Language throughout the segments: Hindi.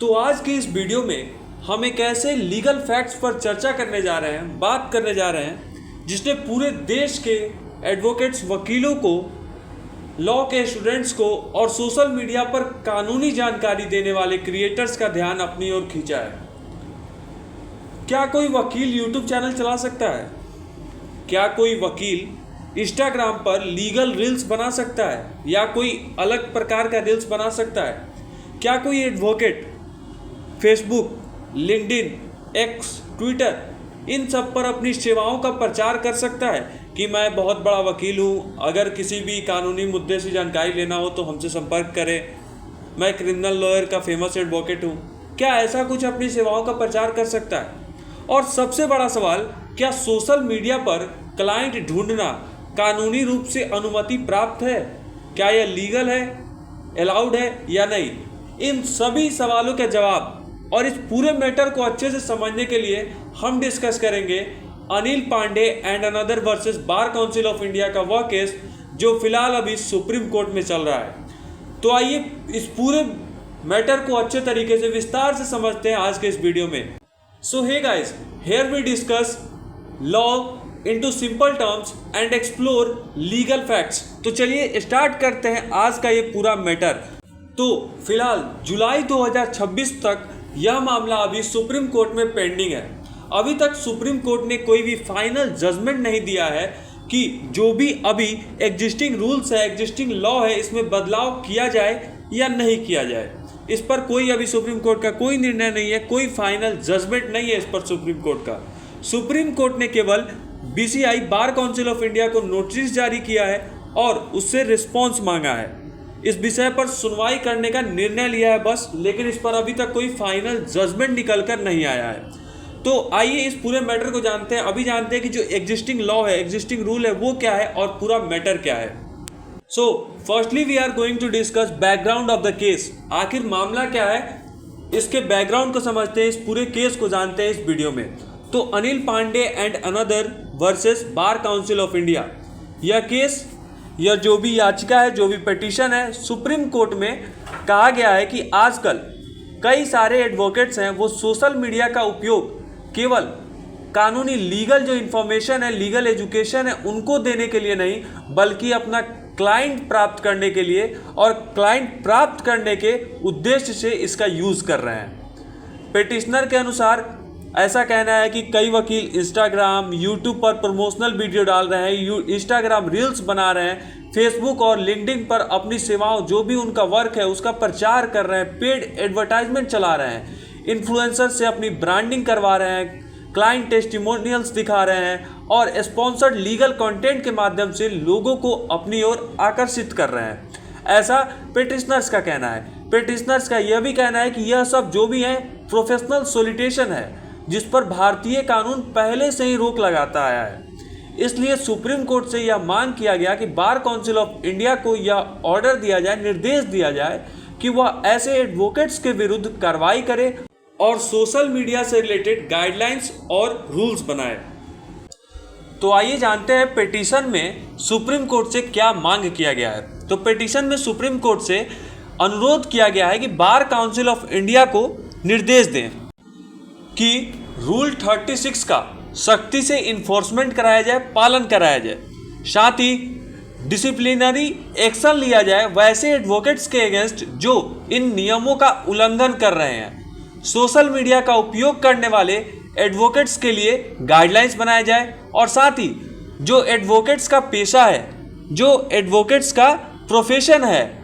तो आज की इस वीडियो में हम एक ऐसे लीगल फैक्ट्स पर चर्चा करने जा रहे हैं, बात करने जा रहे हैं जिसने पूरे देश के एडवोकेट्स, वकीलों को, लॉ के स्टूडेंट्स को और सोशल मीडिया पर कानूनी जानकारी देने वाले क्रिएटर्स का ध्यान अपनी ओर खींचा है। क्या कोई वकील यूट्यूब चैनल चला सकता है? क्या कोई वकील इंस्टाग्राम पर लीगल रील्स बना सकता है या कोई अलग प्रकार का रील्स बना सकता है? क्या कोई advocate Facebook, LinkedIn, X, Twitter इन सब पर अपनी सेवाओं का प्रचार कर सकता है कि मैं बहुत बड़ा वकील हूँ, अगर किसी भी कानूनी मुद्दे से जानकारी लेना हो तो हमसे संपर्क करें, मैं क्रिमिनल लॉयर का फेमस एडवोकेट हूँ? क्या ऐसा कुछ अपनी सेवाओं का प्रचार कर सकता है? और सबसे बड़ा सवाल, क्या सोशल मीडिया पर क्लाइंट ढूंढना कानूनी रूप से अनुमति प्राप्त है? क्या यह लीगल है, अलाउड है या नहीं? इन सभी सवालों के जवाब और इस पूरे मैटर को अच्छे से समझने के लिए हम डिस्कस करेंगे Anil Pandey and another versus Bar Council of India का वह केस जो फिलहाल अभी सुप्रीम कोर्ट में चल रहा है। तो आइए इस पूरे मैटर को अच्छे तरीके से विस्तार से समझते हैं आज के इस वीडियो में। So hey guys, here we discuss law into simple terms and explore legal facts. तो चलिए स्टार्ट करते हैं आज का ये पूरा मैटर। तो फिलहाल जुलाई 2026 तक यह मामला अभी सुप्रीम कोर्ट में पेंडिंग है। अभी तक सुप्रीम कोर्ट ने कोई भी फाइनल जजमेंट नहीं दिया है कि जो भी अभी एग्जिस्टिंग रूल्स है, एग्जिस्टिंग लॉ है, इसमें बदलाव किया जाए या नहीं किया जाए। इस पर कोई अभी सुप्रीम कोर्ट का कोई निर्णय नहीं है, कोई फाइनल जजमेंट नहीं है इस पर सुप्रीम कोर्ट का। सुप्रीम कोर्ट ने केवल BCI bar Council of India को नोटिस जारी किया है और उससे रिस्पॉन्स मांगा है। इस विषय पर सुनवाई करने का निर्णय लिया है बस, लेकिन इस पर अभी तक कोई फाइनल जजमेंट निकल कर नहीं आया है। तो आइए इस पूरे मैटर को जानते हैं। अभी जानते हैं कि जो एग्जिस्टिंग लॉ है, एग्जिस्टिंग रूल है, वो क्या है और पूरा मैटर क्या है। So firstly we are going to discuss background of the case. आखिर मामला क्या है, इसके बैकग्राउंड को समझते हैं, इस पूरे केस को जानते हैं इस वीडियो में। तो Anil Pandey and another versus Bar Council of India, यह केस, यह जो भी याचिका है, जो भी पिटीशन है, सुप्रीम कोर्ट में कहा गया है कि आजकल कई सारे एडवोकेट्स हैं वो सोशल मीडिया का उपयोग केवल कानूनी लीगल जो इन्फॉर्मेशन है, लीगल एजुकेशन है, उनको देने के लिए नहीं, बल्कि अपना क्लाइंट प्राप्त करने के लिए और क्लाइंट प्राप्त करने के उद्देश्य से इसका यूज़ कर रहे हैं। पिटिशनर के अनुसार ऐसा कहना है कि कई वकील इंस्टाग्राम, यूट्यूब पर प्रमोशनल वीडियो डाल रहे हैं, इंस्टाग्राम रील्स बना रहे हैं, फेसबुक और लिंक्डइन पर अपनी सेवाओं, जो भी उनका वर्क है उसका प्रचार कर रहे हैं, पेड एडवर्टाइजमेंट चला रहे हैं, इन्फ्लुएंसर से अपनी ब्रांडिंग करवा रहे हैं, क्लाइंट टेस्टिमोनियल्स दिखा रहे हैं और स्पॉन्सर्ड लीगल कंटेंट के माध्यम से लोगों को अपनी ओर आकर्षित कर रहे हैं। ऐसा पिटिशनर्स का कहना है। पिटिशनर्स का यह भी कहना है कि यह सब जो भी है प्रोफेशनल सोलिटेशन है, जिस पर भारतीय कानून पहले से ही रोक लगाता आया है। इसलिए सुप्रीम कोर्ट से यह मांग किया गया कि बार काउंसिल ऑफ इंडिया को यह ऑर्डर दिया जाए, निर्देश दिया जाए कि वह ऐसे एडवोकेट्स के विरुद्ध कार्रवाई करे और सोशल मीडिया से रिलेटेड गाइडलाइंस और रूल्स बनाए। तो आइए जानते हैं पिटीशन में सुप्रीम कोर्ट से क्या मांग किया गया है। तो पिटीशन में सुप्रीम कोर्ट से अनुरोध किया गया है कि बार काउंसिल ऑफ इंडिया को निर्देश दें कि रूल 36 का सख्ती से इन्फोर्समेंट कराया जाए, पालन कराया जाए, साथ ही डिसिप्लिनरी एक्शन लिया जाए वैसे एडवोकेट्स के अगेंस्ट जो इन नियमों का उल्लंघन कर रहे हैं। सोशल मीडिया का उपयोग करने वाले एडवोकेट्स के लिए गाइडलाइंस बनाया जाए और साथ ही जो एडवोकेट्स का पेशा है, जो एडवोकेट्स का प्रोफेशन है,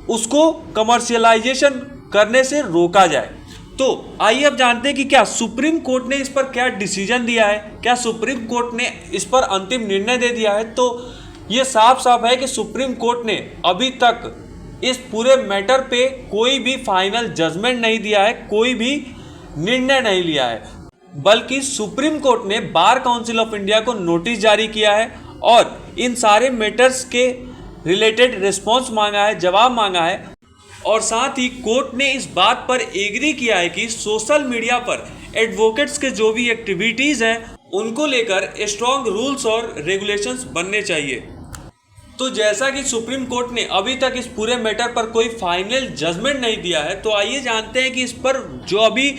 उसको कमर्शियलाइजेशन करने से रोका जाए। तो आइए अब जानते हैं कि क्या सुप्रीम कोर्ट ने इस पर क्या डिसीजन दिया है, क्या सुप्रीम कोर्ट ने इस पर अंतिम निर्णय दे दिया है। तो ये साफ साफ है कि सुप्रीम कोर्ट ने अभी तक इस पूरे मैटर पे कोई भी फाइनल जजमेंट नहीं दिया है, कोई भी निर्णय नहीं लिया है, बल्कि सुप्रीम कोर्ट ने बार काउंसिल ऑफ इंडिया को नोटिस जारी किया है और इन सारे मैटर्स के रिलेटेड रिस्पॉन्स मांगा है, जवाब मांगा है। और साथ ही कोर्ट ने इस बात पर एग्री किया है कि सोशल मीडिया पर एडवोकेट्स के जो भी एक्टिविटीज़ हैं उनको लेकर स्ट्रॉन्ग रूल्स और रेगुलेशंस बनने चाहिए। तो जैसा कि सुप्रीम कोर्ट ने अभी तक इस पूरे मैटर पर कोई फाइनल जजमेंट नहीं दिया है, तो आइए जानते हैं कि इस पर जो अभी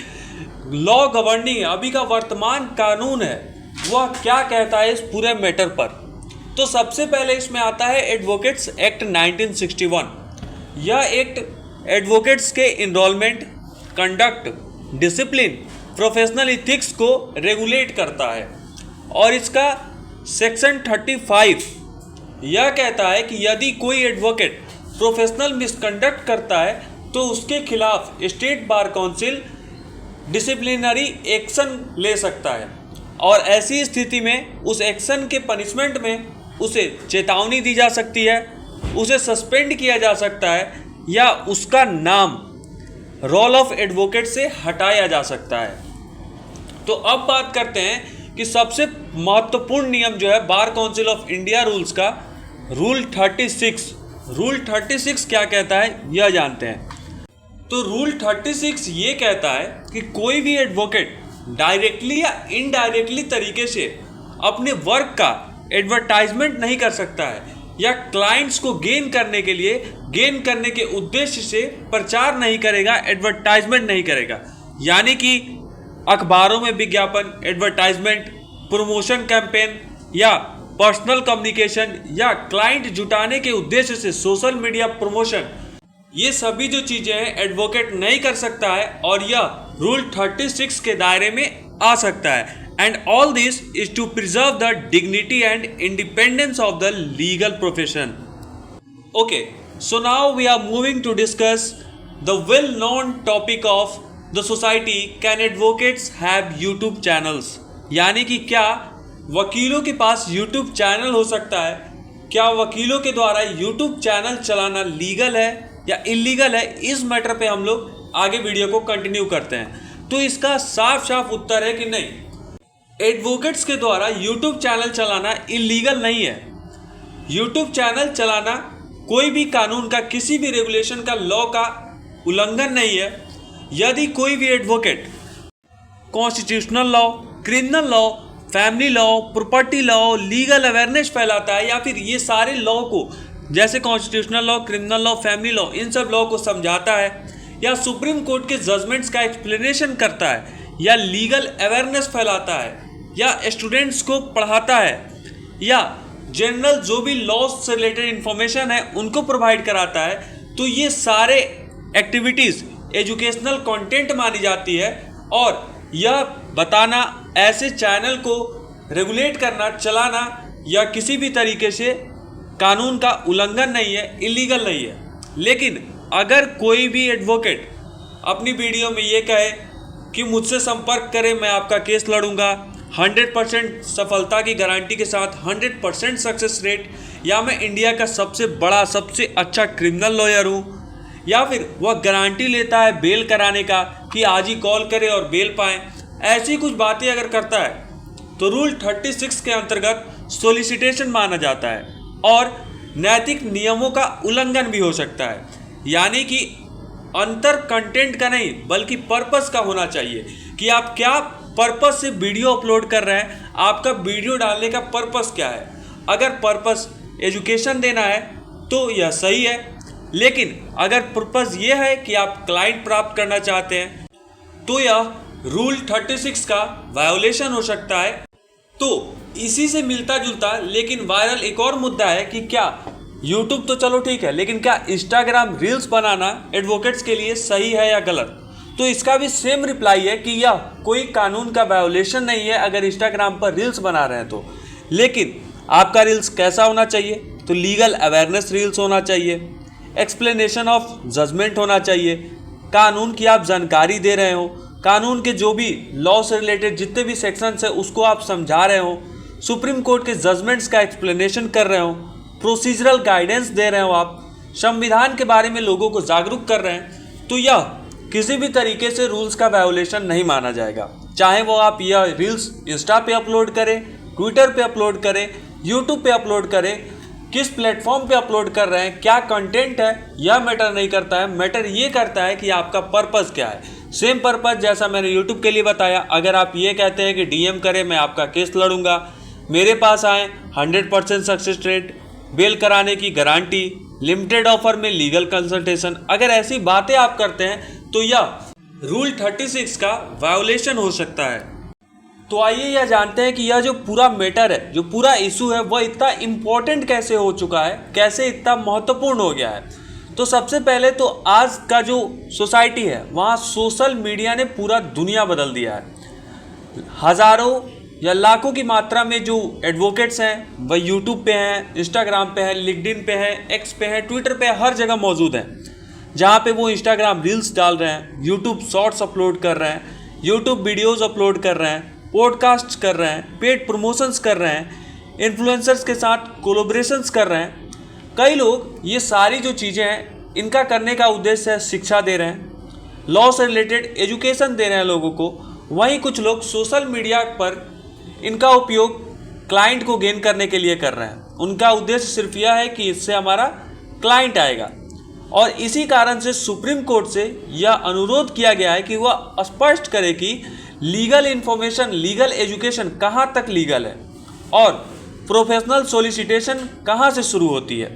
लॉ गवर्निंग है, अभी का वर्तमान कानून है, वह क्या कहता है इस पूरे मैटर पर। तो सबसे पहले इसमें आता है एडवोकेट्स एक्ट 1961। यह एक्ट एडवोकेट्स के enrolment, conduct, discipline, professional ethics को रेगुलेट करता है। और इसका सेक्शन 35 यह कहता है कि यदि कोई एडवोकेट प्रोफेशनल मिसकंडक्ट करता है तो उसके खिलाफ state bar council disciplinary action ले सकता है, और ऐसी स्थिति में उस एक्शन के पनिशमेंट में उसे चेतावनी दी जा सकती है, उसे सस्पेंड किया जा सकता है, या उसका नाम रोल ऑफ एडवोकेट से हटाया जा सकता है। तो अब बात करते हैं कि सबसे महत्वपूर्ण नियम जो है बार काउंसिल ऑफ इंडिया रूल्स का, रूल 36। रूल 36 क्या कहता है यह जानते हैं। तो रूल 36 ये कहता है कि कोई भी एडवोकेट डायरेक्टली या इनडायरेक्टली तरीके से अपने वर्क का एडवर्टाइजमेंट नहीं कर सकता है, या क्लाइंट्स को गेन करने के लिए, गेन करने के उद्देश्य से प्रचार नहीं करेगा, एडवर्टाइजमेंट नहीं करेगा। यानी कि अखबारों में विज्ञापन, एडवर्टाइजमेंट, प्रमोशन कैंपेन या पर्सनल कम्युनिकेशन या क्लाइंट जुटाने के उद्देश्य से सोशल मीडिया प्रमोशन, ये सभी जो चीज़ें हैं एडवोकेट नहीं कर सकता है, और यह रूल 36 के दायरे में आ सकता है। And all this is to preserve the dignity and independence of the legal profession. Okay, so now we are moving to discuss the well known topic of the society, can advocates have YouTube channels. यानी कि क्या वकीलों के पास यूट्यूब चैनल हो सकता है? क्या वकीलों के द्वारा यूट्यूब चैनल चलाना लीगल है या इलीगल है? इस मैटर पे हम लोग आगे वीडियो को कंटिन्यू करते हैं। तो इसका साफ साफ उत्तर है कि नहीं, एडवोकेट्स के द्वारा यूट्यूब चैनल चलाना इलीगल नहीं है। यूट्यूब चैनल चलाना कोई भी कानून का, किसी भी रेगुलेशन का, लॉ का उल्लंघन नहीं है। यदि कोई भी advocate constitutional law, criminal law, family law, property law, legal awareness फैलाता है, या फिर ये सारे लॉ को, जैसे constitutional law, criminal law, family law, इन सब लॉ को समझाता है, या सुप्रीम कोर्ट के जजमेंट्स का एक्सप्लेनेशन करता है, या लीगल अवेयरनेस फैलाता है, या स्टूडेंट्स को पढ़ाता है, या जनरल जो भी लॉ से रिलेटेड इंफॉर्मेशन है उनको प्रोवाइड कराता है, तो ये सारे एक्टिविटीज़ एजुकेशनल कंटेंट मानी जाती है। और यह बताना, ऐसे चैनल को रेगुलेट करना, चलाना, या किसी भी तरीके से कानून का उल्लंघन नहीं है, इलीगल नहीं है। लेकिन अगर कोई भी एडवोकेट अपनी वीडियो में ये कहे कि मुझसे संपर्क करें, मैं आपका केस लड़ूंगा 100% सफलता की गारंटी के साथ, 100% सक्सेस रेट, या मैं इंडिया का सबसे बड़ा, सबसे अच्छा क्रिमिनल लॉयर हूँ, या फिर वह गारंटी लेता है बेल कराने का कि आज ही कॉल करें और बेल पाएँ, ऐसी कुछ बातें अगर करता है तो रूल 36 के अंतर्गत सोलिसिटेशन माना जाता है और नैतिक नियमों का उल्लंघन भी हो सकता है। यानी कि अंतर कंटेंट का नहीं बल्कि पर्पस का होना चाहिए कि आप क्या पर्पस से वीडियो अपलोड कर रहे हैं, आपका वीडियो डालने का पर्पस क्या है। अगर पर्पस एजुकेशन देना है तो यह सही है, लेकिन अगर पर्पस ये है कि आप क्लाइंट प्राप्त करना चाहते हैं तो यह रूल 36 का वायोलेशन हो सकता है। तो इसी से मिलता जुलता लेकिन वायरल एक और मुद्दा है कि क्या यूट्यूब तो चलो ठीक है, लेकिन क्या इंस्टाग्राम रील्स बनाना एडवोकेट्स के लिए सही है या गलत? तो इसका भी सेम रिप्लाई है कि यह कोई कानून का वायोलेशन नहीं है अगर इंस्टाग्राम पर रील्स बना रहे हैं तो। लेकिन आपका रील्स कैसा होना चाहिए? तो लीगल अवेयरनेस रील्स होना चाहिए, एक्सप्लेनेशन ऑफ जजमेंट होना चाहिए, कानून की आप जानकारी दे रहे हो, कानून के जो भी लॉ से रिलेटेड जितने भी सेक्शंस है उसको आप समझा रहे हो, सुप्रीम कोर्ट के जजमेंट्स का एक्सप्लेनेशन कर रहे हो, प्रोसीजरल गाइडेंस दे रहे हो, आप संविधान के बारे में लोगों को जागरूक कर रहे हैं, तो यह किसी भी तरीके से रूल्स का वायोलेशन नहीं माना जाएगा। चाहे वो आप यह रील्स इंस्टा पे अपलोड करें, ट्विटर पे अपलोड करें, यूट्यूब पे अपलोड करें, किस प्लेटफॉर्म पे अपलोड कर रहे हैं, क्या कंटेंट है, यह मैटर नहीं करता है। मैटर ये करता है कि आपका पर्पस क्या है। सेम पर्पस जैसा मैंने यूट्यूब के लिए बताया, अगर आप ये कहते हैं कि डीएम करें मैं आपका केस लड़ूंगा, मेरे पास आएँ 100% सक्सेस रेट, बेल कराने की गारंटी, लिमिटेड ऑफर में लीगल कंसल्टेशन, अगर ऐसी बातें आप करते हैं तो यह रूल 36 का वायोलेशन हो सकता है। तो आइए यह जानते हैं कि यह जो पूरा मैटर है, जो पूरा इशू है, वह इतना इम्पोर्टेंट कैसे हो चुका है, कैसे इतना महत्वपूर्ण हो गया है। तो सबसे पहले तो आज का जो सोसाइटी है वहाँ सोशल मीडिया ने पूरा दुनिया बदल दिया है। हज़ारों या लाखों की मात्रा में जो एडवोकेट्स हैं वह यूट्यूब पे हैं, इंस्टाग्राम पे हैं, लिंक्डइन पे हैं, एक्स पे हैं, ट्विटर पे हर जगह मौजूद हैं, जहाँ पे वो इंस्टाग्राम रील्स डाल रहे हैं, यूट्यूब शॉर्ट्स अपलोड कर रहे हैं, यूट्यूब वीडियोज़ अपलोड कर रहे हैं, पॉडकास्ट कर रहे हैं, पेड प्रमोशंस कर रहे हैं, इन्फ्लुएंसर्स के साथ कोलैबोरेशंस कर रहे हैं। कई लोग ये सारी जो चीज़ें हैं इनका करने का उद्देश्य है शिक्षा दे रहे हैं, लॉ से रिलेटेड एजुकेशन दे रहे हैं लोगों को। वहीं कुछ लोग सोशल मीडिया पर इनका उपयोग क्लाइंट को गेन करने के लिए कर रहे हैं। उनका उद्देश्य सिर्फ यह है कि इससे हमारा क्लाइंट आएगा, और इसी कारण से सुप्रीम कोर्ट से यह अनुरोध किया गया है कि वह स्पष्ट करे कि लीगल इन्फॉर्मेशन, लीगल एजुकेशन कहाँ तक लीगल है और प्रोफेशनल सोलिसिटेशन कहाँ से शुरू होती है।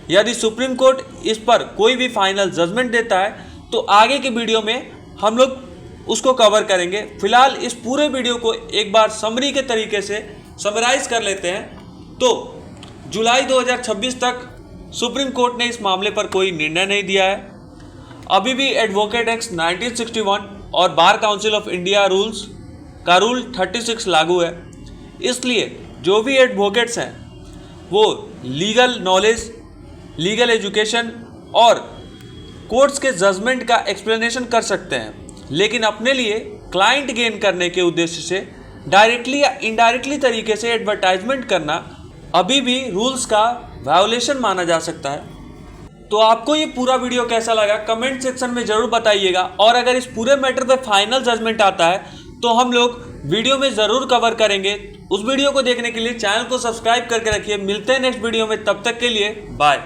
यदि सुप्रीम कोर्ट इस पर कोई भी फाइनल जजमेंट देता है तो आगे की वीडियो में हम लोग उसको कवर करेंगे। फिलहाल इस पूरे वीडियो को एक बार समरी के तरीके से समराइज कर लेते हैं। तो जुलाई 2026 तक सुप्रीम कोर्ट ने इस मामले पर कोई निर्णय नहीं दिया है। अभी भी एडवोकेट एक्ट 1961 और बार काउंसिल ऑफ इंडिया रूल्स का रूल 36 लागू है। इसलिए जो भी एडवोकेट्स हैं वो लीगल नॉलेज, लीगल एजुकेशन और कोर्ट्स के जजमेंट का एक्सप्लेनेशन कर सकते हैं, लेकिन अपने लिए क्लाइंट गेन करने के उद्देश्य से डायरेक्टली या इनडायरेक्टली तरीके से एडवर्टाइजमेंट करना अभी भी रूल्स का वायोलेशन माना जा सकता है। तो आपको ये पूरा वीडियो कैसा लगा कमेंट सेक्शन में ज़रूर बताइएगा, और अगर इस पूरे मैटर पे फाइनल जजमेंट आता है तो हम लोग वीडियो में ज़रूर कवर करेंगे। उस वीडियो को देखने के लिए चैनल को सब्सक्राइब करके रखिए। मिलते हैं नेक्स्ट वीडियो में, तब तक के लिए बाय।